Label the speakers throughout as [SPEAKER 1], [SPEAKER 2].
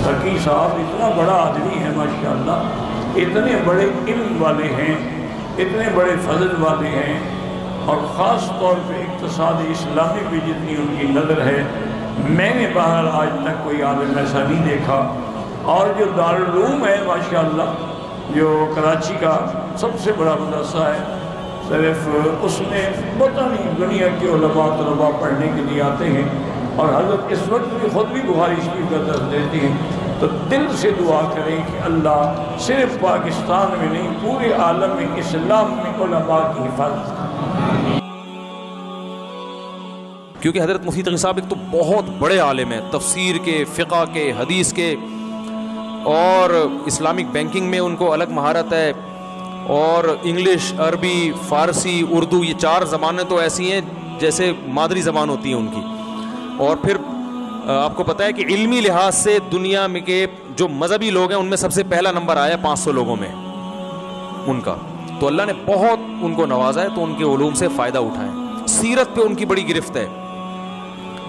[SPEAKER 1] تقی صاحب اتنا بڑا آدمی ہے ماشاءاللہ، اتنے بڑے علم والے ہیں، اتنے بڑے فضل والے ہیں، اور خاص طور پہ اقتصاد اسلامی پہ جتنی ان کی نظر ہے، میں نے بہرحال آج تک کوئی عالم ایسا نہیں دیکھا۔ اور جو دارالعلوم ہے ماشاءاللہ، جو کراچی کا سب سے بڑا مدرسہ ہے، صرف اس میں پتہ نہیں دنیا کے علماء طلباء پڑھنے کے لیے آتے ہیں، اور حضرت اس وقت بھی خود بھی بخاری شریف کا درس دیتے ہیں۔ تو دل سے دعا کریں کہ اللہ صرف پاکستان میں نہیں، پورے عالم اسلام میں علماء کی حفاظت کریں۔
[SPEAKER 2] کیونکہ حضرت مفتی تقی صاحب ایک تو بہت بڑے عالم ہیں، تفسیر کے، فقہ کے، حدیث کے، اور اسلامک بینکنگ میں ان کو الگ مہارت ہے، اور انگلش، عربی، فارسی، اردو، یہ 4 زبانیں تو ایسی ہیں جیسے مادری زبان ہوتی ہیں ان کی۔ اور پھر آپ کو پتہ ہے کہ علمی لحاظ سے دنیا میں کے جو مذہبی لوگ ہیں ان میں سب سے پہلا نمبر آیا 500 لوگوں میں ان کا، تو اللہ نے بہت ان کو نوازا ہے، تو ان کے علوم سے فائدہ اٹھائیں۔ سیرت پہ ان کی بڑی گرفت ہے،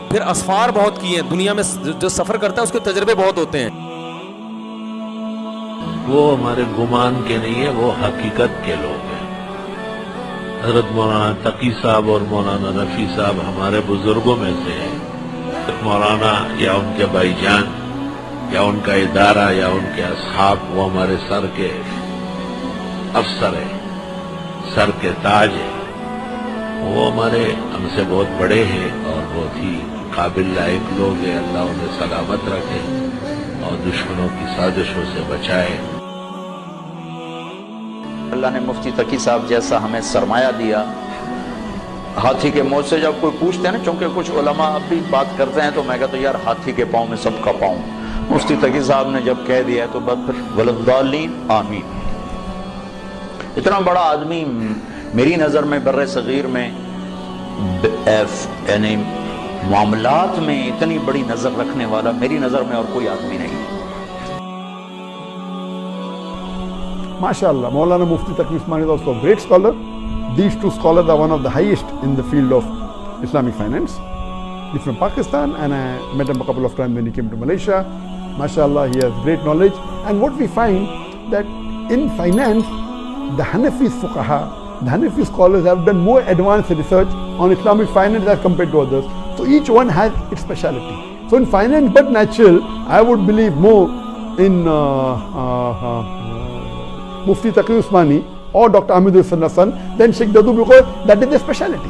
[SPEAKER 2] پھر اسفار بہت کیے ہیں، دنیا میں جو سفر کرتا ہے اس کے تجربے بہت ہوتے ہیں۔
[SPEAKER 3] وہ ہمارے گمان کے نہیں ہے، وہ حقیقت کے لوگ ہیں۔ حضرت مولانا تقی صاحب اور مولانا رفیع صاحب ہمارے بزرگوں میں سے ہیں۔ مولانا یا ان کے بھائی جان یا ان کا ادارہ یا ان کے اصحاب، وہ ہمارے سر کے افسر ہیں، سر کے تاج ہیں۔ وہ ہمارے ہم سے بہت بڑے ہیں اور بہت ہی قابل لائق لوگ ہیں۔ اللہ انہیں سلامت رکھے اور دشمنوں کی سازشوں سے بچائے۔
[SPEAKER 4] اللہ نے مفتی تقی صاحب جیسا ہمیں سرمایہ دیا۔ ہاتھی کے موت سے جب کوئی پوچھتے ہیں نا، چونکہ کچھ علماء اب بھی بات کرتے ہیں، تو میں کہتا ہوں یار ہاتھی کے پاؤں میں سب کا پاؤں۔ مفتی تقی صاحب نے جب کہہ دیا تو بس پھر وللضالین آمین۔ اتنا بڑا آدمی میری نظر میں بر صغیر میں یعنی معاملات میں اتنی بڑی نظر رکھنے والا میری نظر میں اور کوئی آدمی نہیں۔
[SPEAKER 5] MashaAllah, Maulana Mufti Taqi Usmani is also a great scholar. These 2 scholars are one of the highest in the field of Islamic finance. He's from Pakistan, and I met him a couple of times when he came to Malaysia. MashaAllah, he has great knowledge. And what we find that in finance, the Hanafi fuqaha, the Hanafi scholars have done more advanced research on Islamic finance as compared to others. So each one has its speciality. So in finance, but natural, I would believe more in Mufti Taqi Usmani or Dr. Hamidul Hassan than Sheikh Dadu, because that is their speciality.